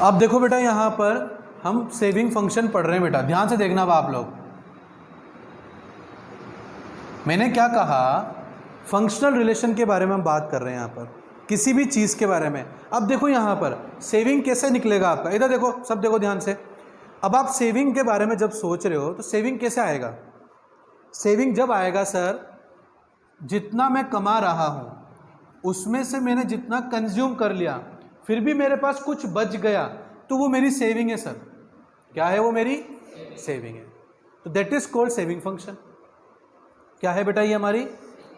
अब देखो बेटा, यहाँ पर हम सेविंग फंक्शन पढ़ रहे हैं बेटा, ध्यान से देखना अब आप लोग। मैंने क्या कहा, फंक्शनल रिलेशन के बारे में हम बात कर रहे हैं यहाँ पर, किसी भी चीज़ के बारे में। अब देखो यहाँ पर सेविंग कैसे निकलेगा आपका, इधर देखो, सब देखो ध्यान से। अब आप सेविंग के बारे में जब सोच रहे हो तो सेविंग कैसे आएगा? सेविंग जब आएगा सर, जितना मैं कमा रहा हूँ उसमें से मैंने जितना कंज्यूम कर लिया, फिर भी मेरे पास कुछ बच गया, तो वो मेरी सेविंग है सर। क्या है वो? मेरी सेविंग है। तो that is called saving function. क्या है बेटा? ये हमारी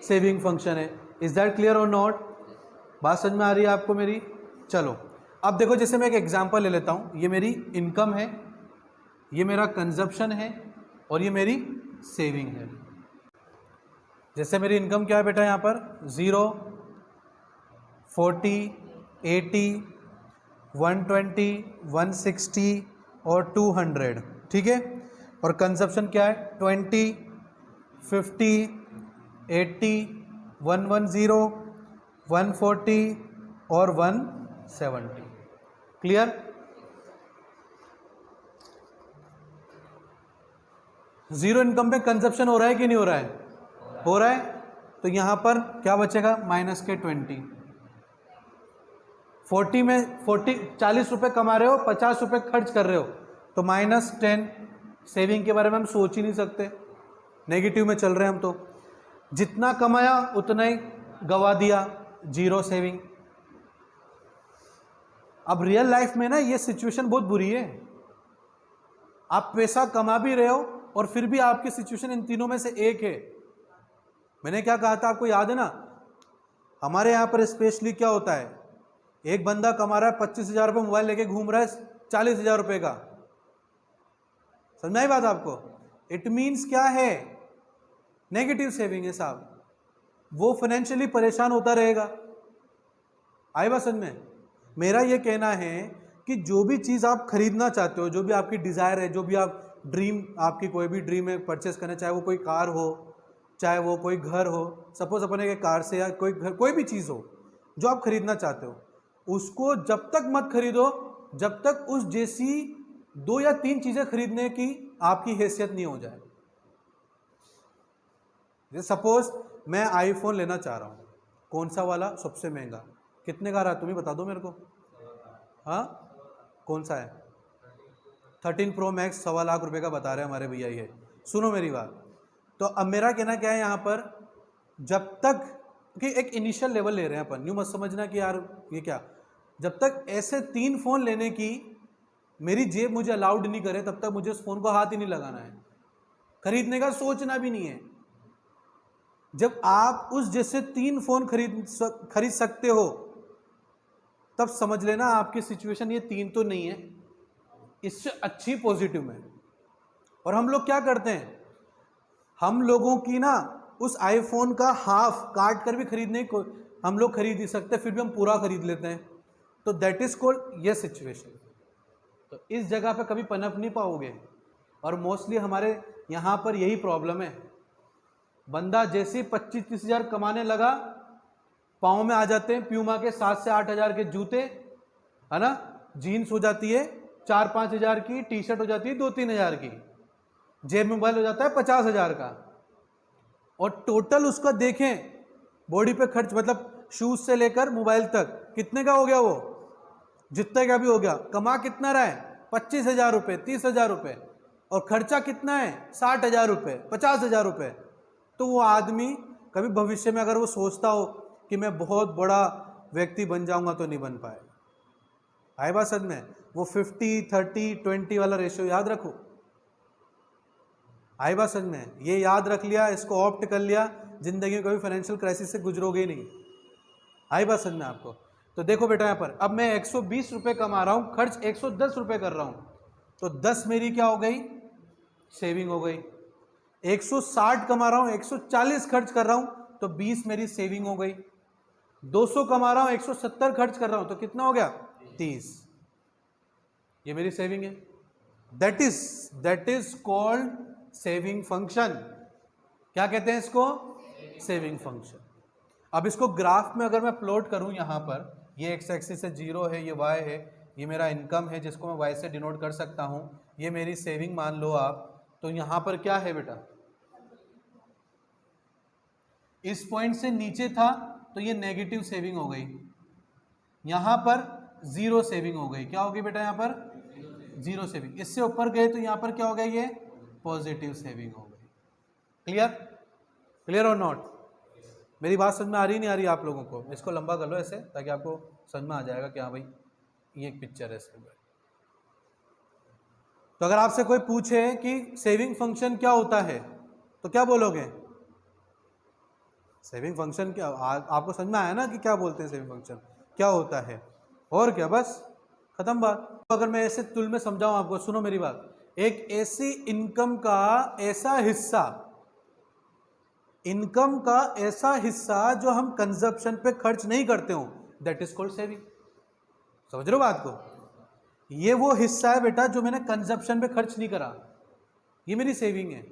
सेविंग फंक्शन है। इज दैट क्लियर और नॉट? बात समझ में आ रही है आपको मेरी? चलो अब देखो, जैसे मैं एक एग्जांपल ले लेता हूँ। ये मेरी इनकम है, ये मेरा कंजप्शन है, और ये मेरी सेविंग है। जैसे मेरी इनकम क्या है बेटा, यहाँ पर 0, 40, 80, 120, 160 और 200, ठीक है। और कंजप्शन क्या है? 20, 50, 80, 110, 140 और 170। क्लियर? जीरो इनकम पे कंजप्शन हो रहा है कि नहीं हो रहा है? हो रहा है। तो यहां पर क्या बचेगा? माइनस के 20। 40 में 40 रुपए कमा रहे हो, 50 रुपए खर्च कर रहे हो, तो -10। सेविंग के बारे में हम सोच ही नहीं सकते, नेगेटिव में चल रहे हैं हम। तो जितना कमाया उतना ही गवा दिया, 0 सेविंग। अब रियल लाइफ में ना ये सिचुएशन बहुत बुरी है। आप पैसा कमा भी रहे हो और फिर भी आपकी सिचुएशन इन तीनों में से एक है। मैंने क्या कहा था आपको, याद है ना? हमारे यहाँ पर स्पेशली क्या होता है, एक बंदा कमा रहा है 25,000 रुपये, मोबाइल लेके घूम रहा है 40,000 रुपये का। समझाई बात आपको? इट मीन्स क्या है? नेगेटिव सेविंग है साहब। वो फाइनेंशियली परेशान होता रहेगा। आई बात समझ में? मेरा ये कहना है कि जो भी चीज़ आप खरीदना चाहते हो, जो भी आपकी डिज़ायर है, जो भी आप ड्रीम, आपकी कोई भी ड्रीम है परचेस करना, चाहे वो कोई कार हो, चाहे वो कोई घर हो, सपोज अपने के कार से, या कोई घर, कोई भी चीज़ हो जो आप खरीदना चाहते हो, उसको जब तक मत खरीदो जब तक उस जैसी 2 या 3 चीज़ें खरीदने की आपकी हैसियत नहीं हो जाए। जैसे सपोज मैं आईफोन लेना चाह रहा हूँ, कौन सा वाला? सबसे महंगा। कितने का रहा तुम ही बता दो मेरे को। हाँ, कौन सा है? 13 प्रो मैक्स 1.25 लाख रुपए का बता रहे हैं हमारे भैया। ये सुनो मेरी बात। तो अब मेरा कहना क्या है यहाँ पर, जब तक कि एक इनिशियल लेवल ले रहे हैं अपन, यूँ मत समझना कि यार ये क्या, जब तक ऐसे 3 फ़ोन लेने की मेरी जेब मुझे अलाउड नहीं करे, तब तक मुझे उस फ़ोन को हाथ ही नहीं लगाना है, खरीदने का सोचना भी नहीं है। जब आप उस जैसे 3 फ़ोन खरीद सकते हो, तब समझ लेना आपकी सिचुएशन ये 3 तो नहीं है, इससे अच्छी पॉजिटिव में। और हम लोग क्या करते हैं, हम लोगों की ना उस आईफोन का हाफ काट कर भी खरीदने को हम लोग खरीद ही सकते, फिर भी हम पूरा खरीद लेते हैं। तो दैट इज कॉल्ड ये सिचुएशन। तो इस जगह पे कभी पनप नहीं पाओगे। और मोस्टली हमारे यहाँ पर यही प्रॉब्लम है। बंदा जैसे ही 25-30 हज़ार कमाने लगा, पाँव में आ जाते हैं प्यूमा के 7 से 8 हज़ार के जूते, है ना, जीन्स हो जाती है 4-5 हज़ार की, टी शर्ट हो जाती है 2-3 हज़ार की, जेब मोबाइल हो जाता है 50 हज़ार का। और टोटल उसका देखें बॉडी पे खर्च, मतलब शूज से लेकर मोबाइल तक, कितने का हो गया वो? जितने का भी हो गया। कमा कितना रहा है? 25,000 रुपये, 30,000 रुपये। और खर्चा कितना है? 60,000 रुपये, 50,000 रुपये। तो वो आदमी कभी भविष्य में अगर वो सोचता हो कि मैं बहुत बड़ा व्यक्ति बन जाऊंगा, तो नहीं बन पाए। आई बात समझ में? वो 50, 30, 20 वाला रेशियो याद रखो। आई बात समझ में? ये याद रख लिया, इसको ऑप्ट कर लिया, जिंदगी में कभी फाइनेंशियल क्राइसिस से गुजरोगे ही नहीं। आई बात समझ में आपको? तो देखो बेटा, यहाँ पर अब मैं 120 रुपये कमा रहा हूँ, खर्च 110 रुपये कर रहा हूँ, तो 10 मेरी क्या हो गई? सेविंग हो गई। 160 कमा रहा हूँ, 140 खर्च कर रहा हूँ, तो 20 मेरी सेविंग हो गई। 200 कमा रहा हूँ, 170 खर्च कर रहा हूँ, तो कितना हो गया? 30। ये मेरी सेविंग है। That is called saving function. क्या कहते हैं इसको? Saving function. अब इसको ग्राफ में अगर मैं प्लॉट करूं, यहां पर ये एक्स एक्सिस है 0 है, ये वाई है, ये मेरा इनकम है जिसको मैं वाई से डिनोट कर सकता हूँ, ये मेरी सेविंग मान लो आप। तो यहाँ पर क्या है बेटा, इस पॉइंट से नीचे था तो ये नेगेटिव सेविंग हो गई, यहाँ पर जीरो सेविंग हो गई। क्या होगी बेटा यहाँ पर जीरो सेविंग। इससे ऊपर गए तो यहाँ पर क्या हो गया, ये पॉजिटिव सेविंग हो गई। क्लियर, क्लियर और नॉट? मेरी बात समझ में आ रही नहीं आ रही आप लोगों को? इसको लंबा कर लो ऐसे ताकि आपको समझ में आ जाएगा कि हाँ भाई ये एक पिक्चर है इसके। तो अगर आपसे कोई पूछे कि सेविंग फंक्शन क्या होता है तो क्या बोलोगे? सेविंग फंक्शन क्या, आपको समझ में आया ना कि क्या बोलते हैं, सेविंग फंक्शन क्या होता है और क्या, बस खत्म बात। तो अगर मैं ऐसे तुल में समझाऊं आपको, सुनो मेरी बात, एक ऐसी इनकम का ऐसा हिस्सा, इनकम का ऐसा हिस्सा जो हम कंजप्शन पे खर्च नहीं करते हो, दैट इज कॉल्ड सेविंग। समझ रहे हो बात को? ये वो हिस्सा है बेटा जो मैंने कंजप्शन पे खर्च नहीं करा, ये मेरी सेविंग है।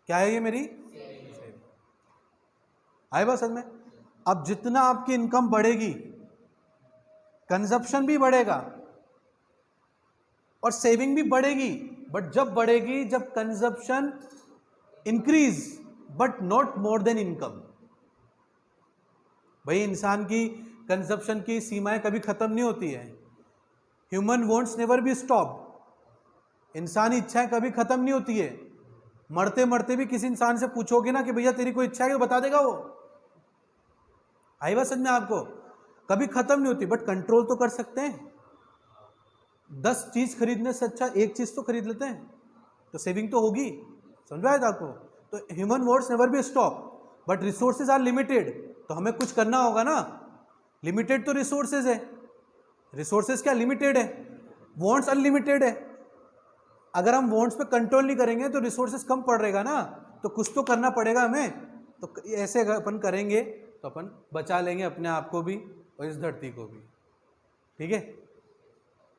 क्या है ये मेरी सेविंग? आए बात समझ में? अब जितना आपकी इनकम बढ़ेगी कंजप्शन भी बढ़ेगा और सेविंग भी बढ़ेगी, बट जब बढ़ेगी जब consumption increase but not more than income. भाई इंसान की कंजप्शन की सीमाएं कभी खत्म नहीं होती है। Human wants never be stop. इंसानी इच्छाएं कभी खत्म नहीं होती है। मरते मरते भी किसी इंसान से पूछोगे ना कि भैया तेरी कोई इच्छा है, बता देगा वो। आई बात समझ में आपको? कभी खत्म नहीं होती, बट कंट्रोल तो कर सकते हैं। 10 चीज खरीदने से अच्छा एक चीज तो खरीद लेते हैं, तो सेविंग तो होगी। समझ आया था आपको? तो human wants never be stop but resources are limited, तो हमें कुछ करना होगा ना। लिमिटेड तो रिसोर्सेज है, रिसोर्सेज क्या लिमिटेड है, वॉन्ट्स अनलिमिटेड है। अगर हम वॉन्ट्स पे कंट्रोल नहीं करेंगे तो रिसोर्सेज कम पड़ेगा ना, तो कुछ तो करना पड़ेगा हमें। तो ऐसे अगर अपन करेंगे तो अपन बचा लेंगे अपने आप को भी और इस धरती को भी। ठीक है,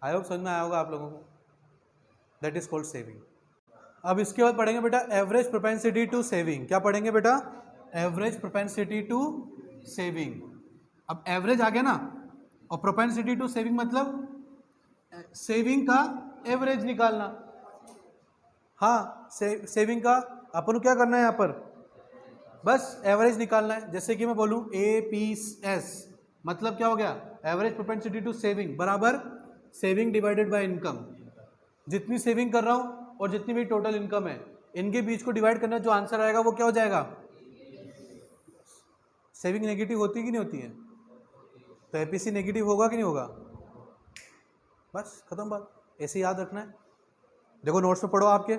आई होप समझ में आया होगा आप लोगों को। That is called saving. अब इसके बाद पढ़ेंगे बेटा एवरेज प्रोपेंसिटी टू सेविंग। क्या पढ़ेंगे बेटा? Average propensity to saving. अब एवरेज आ गया ना, और प्रोपेंसिटी टू सेविंग मतलब सेविंग का एवरेज निकालना। हाँ, सेविंग का अपन को क्या करना है यहाँ पर, बस एवरेज निकालना है। जैसे कि मैं बोलूँ APS मतलब क्या हो गया, एवरेज प्रोपेंसिटी टू सेविंग बराबर सेविंग डिवाइडेड बाय इनकम। जितनी सेविंग कर रहा हूँ और जितनी मेरी टोटल इनकम है, इनके बीच को डिवाइड करना, जो आंसर आएगा वो क्या हो जाएगा। सेविंग नेगेटिव होती कि नहीं होती है? तो APC नेगेटिव होगा कि नहीं होगा? बस खत्म बात, ऐसे याद रखना है। देखो नोट्स में पढ़ो आपके।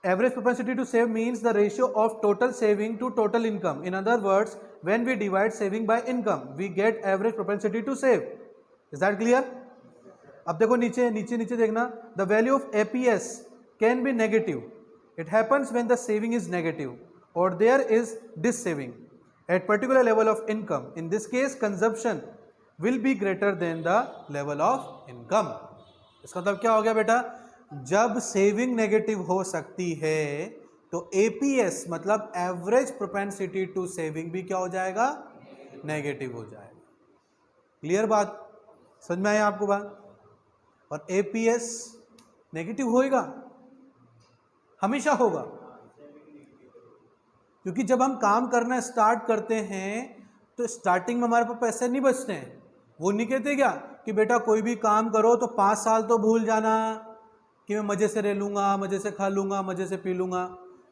Average propensity to save means the ratio of total saving to total income. In other words, when we divide saving by income we get average propensity to save. Is that clear? अब देखो नीचे नीचे नीचे देखना, the value of APS can be negative. It happens when the saving is negative और there is dissaving at particular level of income. In this case consumption will be greater than the level of income. इसका मतलब क्या हो गया बेटा, जब saving negative हो सकती है तो APS मतलब एवरेज प्रोपेंसिटी टू सेविंग भी क्या हो जाएगा, नेगेटिव हो जाएगा। क्लियर बात, समझ में आया आपको बात? और APS नेगेटिव होएगा, हमेशा होगा, क्योंकि जब हम काम करना स्टार्ट करते हैं तो स्टार्टिंग में हमारे पास पैसे नहीं बचते हैं। वो नहीं कहते क्या कि बेटा कोई भी काम करो तो 5 साल तो भूल जाना कि मैं मज़े से रह लूँगा, मज़े से खा लूँगा, मज़े से पी लूँगा।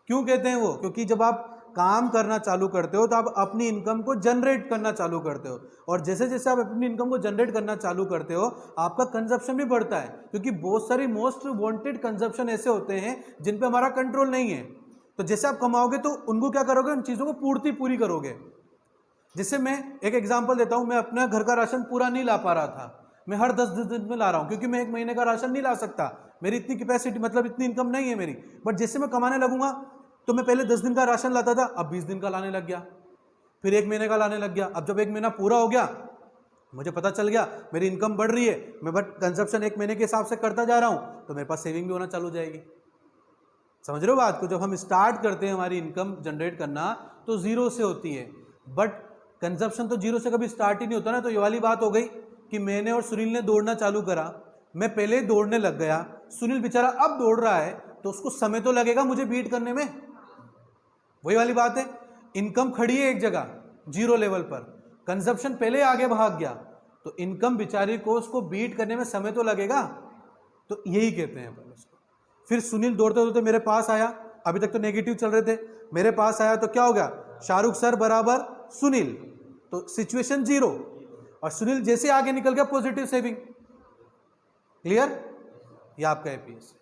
क्यों कहते हैं वो? क्योंकि जब आप काम करना चालू करते हो तो आप अपनी इनकम को जनरेट करना चालू करते हो, और जैसे जैसे आप अपनी इनकम को जनरेट करना चालू करते हो आपका कंजप्शन भी बढ़ता है, क्योंकि बहुत सारी मोस्ट वांटेड कंजप्शन ऐसे होते हैं जिन पे हमारा कंट्रोल नहीं है। तो जैसे आप कमाओगे तो उनको क्या करोगे, उन चीज़ों को पूरी करोगे। जैसे मैं एक एग्जांपल देता हूं, मैं अपना घर का राशन पूरा नहीं ला पा रहा था, मैं हर 10 दिन में ला रहा हूं, क्योंकि मैं 1 महीने का राशन नहीं ला सकता, मेरी इतनी कैपेसिटी मतलब इतनी इनकम नहीं है मेरी। बट जैसे मैं कमाने लगूंगा तो मैं पहले 10 दिन का राशन लाता था, अब 20 दिन का लाने लग गया, फिर 1 महीने का लाने लग गया। अब जब 1 महीना पूरा हो गया मुझे पता चल गया मेरी इनकम बढ़ रही है, मैं बट कंजप्शन 1 महीने के हिसाब से करता जा रहा हूँ, तो मेरे पास सेविंग भी होना चालू हो जाएगी। समझ रहे हो बात को? जब हम स्टार्ट करते हैं हमारी इनकम जनरेट करना तो 0 से होती है, बट कंजप्शन तो 0 से कभी स्टार्ट ही नहीं होता ना। तो ये वाली बात हो गई कि मैंने और सुनील ने दौड़ना चालू करा, मैं पहले ही दौड़ने लग गया, सुनील बेचारा अब दौड़ रहा है, तो उसको समय तो लगेगा मुझे बीट करने में। वही वाली बात है, इनकम खड़ी है एक जगह जीरो लेवल पर, कंजप्शन पहले आगे भाग गया, तो इनकम बेचारी को उसको बीट करने में समय तो लगेगा। तो यही कहते हैं अपन उसको। फिर सुनील दौड़ते दौड़ते मेरे पास आया, अभी तक तो नेगेटिव चल रहे थे, मेरे पास आया तो क्या हो गया, शाहरुख सर बराबर सुनील, तो सिचुएशन जीरो, और सुनील जैसे आगे निकल गया पॉजिटिव सेविंग। क्लियर? ये आपका एपीएस।